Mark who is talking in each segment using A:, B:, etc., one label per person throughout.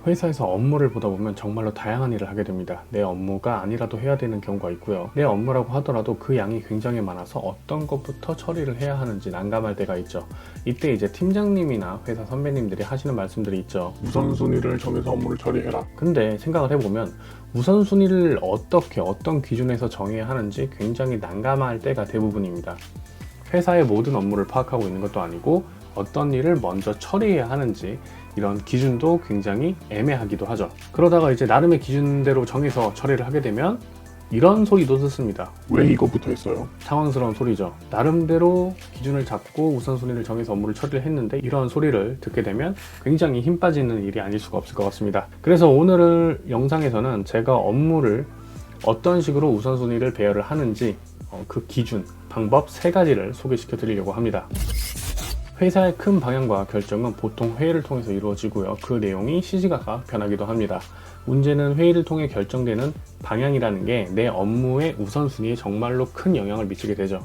A: 회사에서 업무를 보다 보면 정말로 다양한 일을 하게 됩니다. 내 업무가 아니라도 해야 되는 경우가 있고요. 내 업무라고 하더라도 그 양이 굉장히 많아서 어떤 것부터 처리를 해야 하는지 난감할 때가 있죠. 이때 이제 팀장님이나 회사 선배님들이 하시는 말씀들이 있죠.
B: 우선순위를 정해서 업무를 처리해라.
A: 근데 생각을 해보면 우선순위를 어떻게 어떤 기준에서 정해야 하는지 굉장히 난감할 때가 대부분입니다. 회사의 모든 업무를 파악하고 있는 것도 아니고 어떤 일을 먼저 처리해야 하는지 이런 기준도 굉장히 애매하기도 하죠. 그러다가 이제 나름의 기준대로 정해서 처리를 하게 되면 이런 소리도 듣습니다.
B: 왜 이거부터 했어요?
A: 당황스러운 소리죠. 나름대로 기준을 잡고 우선순위를 정해서 업무를 처리를 했는데 이런 소리를 듣게 되면 굉장히 힘 빠지는 일이 아닐 수가 없을 것 같습니다. 그래서 오늘 영상에서는 제가 업무를 어떤 식으로 우선순위를 배열을 하는지 그 기준, 방법 3가지를 소개시켜 드리려고 합니다. 회사의 큰 방향과 결정은 보통 회의를 통해서 이루어지고요. 그 내용이 시시각각 변하기도 합니다. 문제는 회의를 통해 결정되는 방향이라는 게 내 업무의 우선순위에 정말로 큰 영향을 미치게 되죠.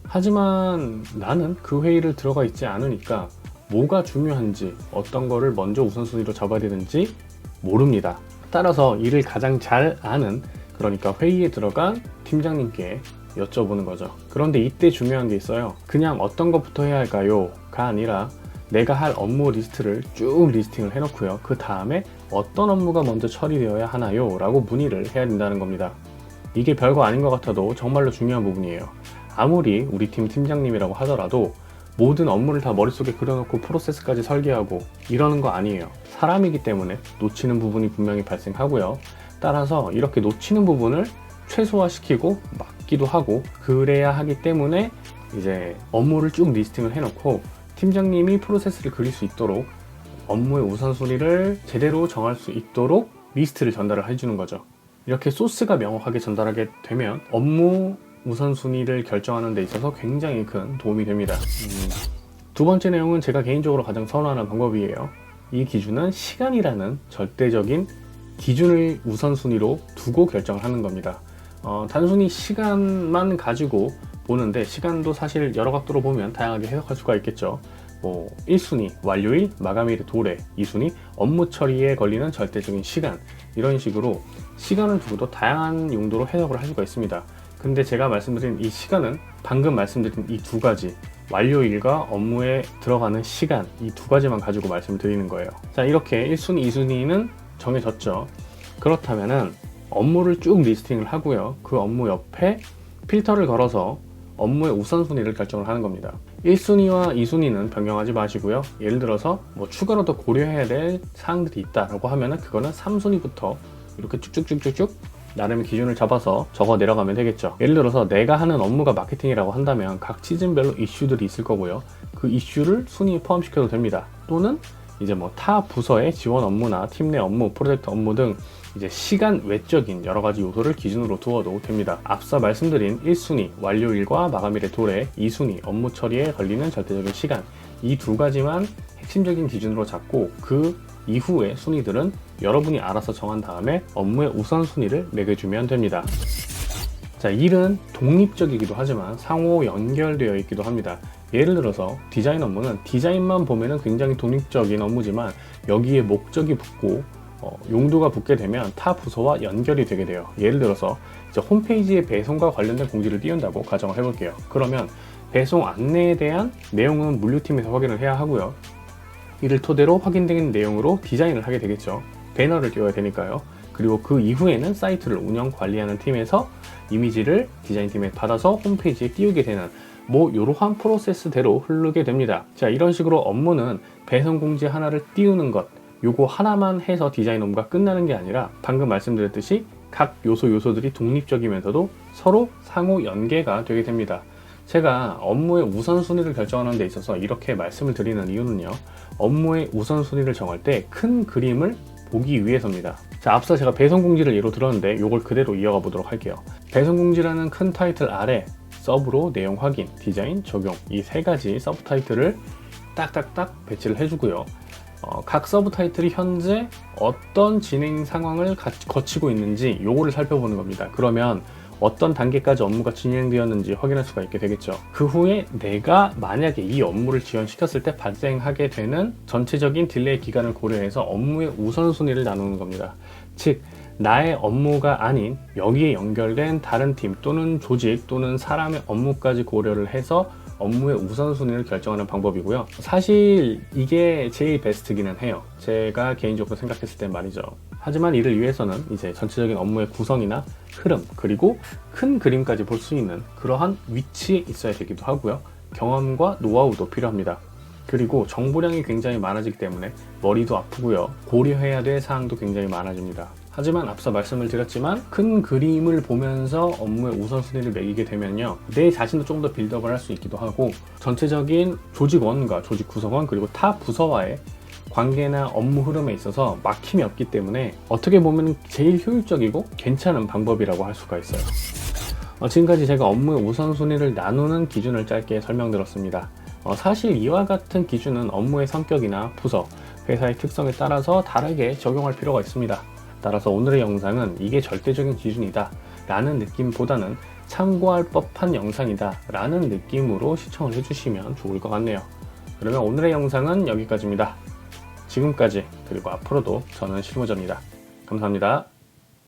A: 하지만 나는 그 회의를 들어가 있지 않으니까 뭐가 중요한지 어떤 거를 먼저 우선순위로 잡아야 되는지 모릅니다. 따라서 일을 가장 잘 아는, 그러니까 회의에 들어간 팀장님께 여쭤보는 거죠. 그런데 이때 중요한 게 있어요. 그냥 어떤 것부터 해야 할까요? 가 아니라 내가 할 업무 리스트를 쭉 리스팅을 해놓고요. 그 다음에 어떤 업무가 먼저 처리되어야 하나요? 라고 문의를 해야 된다는 겁니다. 이게 별거 아닌 것 같아도 정말로 중요한 부분이에요. 아무리 우리 팀 팀장님이라고 하더라도 모든 업무를 다 머릿속에 그려놓고 프로세스까지 설계하고 이러는 거 아니에요. 사람이기 때문에 놓치는 부분이 분명히 발생하고요. 따라서 이렇게 놓치는 부분을 최소화시키고 막기도 하고 그래야 하기 때문에 이제 업무를 쭉 리스팅을 해놓고 팀장님이 프로세스를 그릴 수 있도록 업무의 우선순위를 제대로 정할 수 있도록 리스트를 전달을 해주는 거죠. 이렇게 소스가 명확하게 전달하게 되면 업무 우선순위를 결정하는 데 있어서 굉장히 큰 도움이 됩니다. 두 번째 내용은 제가 개인적으로 가장 선호하는 방법이에요. 이 기준은 시간이라는 절대적인 기준을 우선순위로 두고 결정을 하는 겁니다. 단순히 시간만 가지고 보는데 시간도 사실 여러 각도로 보면 다양하게 해석할 수가 있겠죠. 1순위 완료일, 마감일의 도래, 2순위 업무 처리에 걸리는 절대적인 시간, 이런 식으로 시간을 두고도 다양한 용도로 해석을 할 수가 있습니다. 근데 제가 말씀드린 이 시간은 방금 말씀드린 이 2가지, 완료일과 업무에 들어가는 시간, 이 2가지만 가지고 말씀을 드리는 거예요. 자, 이렇게 1순위, 2순위는 정해졌죠. 그렇다면은 업무를 쭉 리스팅을 하고요. 그 업무 옆에 필터를 걸어서 업무의 우선순위를 결정을 하는 겁니다. 1순위와 2순위는 변경하지 마시고요. 예를 들어서 추가로 더 고려해야 될 사항들이 있다라고 하면은 그거는 3순위부터 이렇게 쭉쭉쭉쭉쭉 나름의 기준을 잡아서 적어 내려가면 되겠죠. 예를 들어서 내가 하는 업무가 마케팅이라고 한다면 각 시즌별로 이슈들이 있을 거고요. 그 이슈를 순위에 포함시켜도 됩니다. 또는 이제 타 부서의 지원 업무나 팀 내 업무, 프로젝트 업무 등 이제 시간 외적인 여러 가지 요소를 기준으로 두어도 됩니다. 앞서 말씀드린 1순위 완료일과 마감일의 도래, 2순위 업무 처리에 걸리는 절대적인 시간, 이 2가지만 핵심적인 기준으로 잡고 그 이후의 순위들은 여러분이 알아서 정한 다음에 업무의 우선순위를 매겨주면 됩니다. 자, 일은 독립적이기도 하지만 상호 연결되어 있기도 합니다. 예를 들어서 디자인 업무는 디자인만 보면은 굉장히 독립적인 업무지만 여기에 목적이 붙고 용도가 붙게 되면 타 부서와 연결이 되게 돼요. 예를 들어서 이제 홈페이지의 배송과 관련된 공지를 띄운다고 가정을 해볼게요. 그러면 배송 안내에 대한 내용은 물류팀에서 확인을 해야 하고요. 이를 토대로 확인된 내용으로 디자인을 하게 되겠죠. 배너를 띄워야 되니까요. 그리고 그 이후에는 사이트를 운영 관리하는 팀에서 이미지를 디자인팀에 받아서 홈페이지에 띄우게 되는 이러한 프로세스대로 흐르게 됩니다. 자, 이런 식으로 업무는 배송 공지 하나를 띄우는 것, 요거 하나만 해서 디자인 업무가 끝나는 게 아니라 방금 말씀드렸듯이 각 요소들이 독립적이면서도 서로 상호 연계가 되게 됩니다. 제가 업무의 우선순위를 결정하는 데 있어서 이렇게 말씀을 드리는 이유는요. 업무의 우선순위를 정할 때 큰 그림을 보기 위해서입니다. 자, 앞서 제가 배송 공지를 예로 들었는데 요걸 그대로 이어가 보도록 할게요. 배송 공지라는 큰 타이틀 아래 서브로 내용 확인, 디자인, 적용, 이 3가지 서브 타이틀을 딱딱딱 배치를 해주고요. 각 서브 타이틀이 현재 어떤 진행 상황을 거치고 있는지 요거를 살펴보는 겁니다. 그러면 어떤 단계까지 업무가 진행되었는지 확인할 수가 있게 되겠죠. 그 후에 내가 만약에 이 업무를 지연시켰을 때 발생하게 되는 전체적인 딜레이 기간을 고려해서 업무의 우선순위를 나누는 겁니다. 즉 나의 업무가 아닌 여기에 연결된 다른 팀 또는 조직 또는 사람의 업무까지 고려를 해서 업무의 우선순위를 결정하는 방법이고요. 사실 이게 제일 베스트기는 해요. 제가 개인적으로 생각했을 땐 말이죠. 하지만 이를 위해서는 이제 전체적인 업무의 구성이나 흐름 그리고 큰 그림까지 볼 수 있는 그러한 위치에 있어야 되기도 하고요. 경험과 노하우도 필요합니다. 그리고 정보량이 굉장히 많아지기 때문에 머리도 아프고요. 고려해야 될 사항도 굉장히 많아집니다. 하지만 앞서 말씀을 드렸지만 큰 그림을 보면서 업무의 우선순위를 매기게 되면요. 내 자신도 좀 더 빌드업을 할 수 있기도 하고 전체적인 조직원과 조직 구성원 그리고 타 부서와의 관계나 업무 흐름에 있어서 막힘이 없기 때문에 어떻게 보면 제일 효율적이고 괜찮은 방법이라고 할 수가 있어요. 지금까지 제가 업무의 우선순위를 나누는 기준을 짧게 설명드렸습니다. 사실 이와 같은 기준은 업무의 성격이나 부서, 회사의 특성에 따라서 다르게 적용할 필요가 있습니다. 따라서 오늘의 영상은 이게 절대적인 기준이다 라는 느낌보다는 참고할 법한 영상이다 라는 느낌으로 시청을 해주시면 좋을 것 같네요. 그러면 오늘의 영상은 여기까지입니다. 지금까지 그리고 앞으로도 저는 실무자입니다. 감사합니다.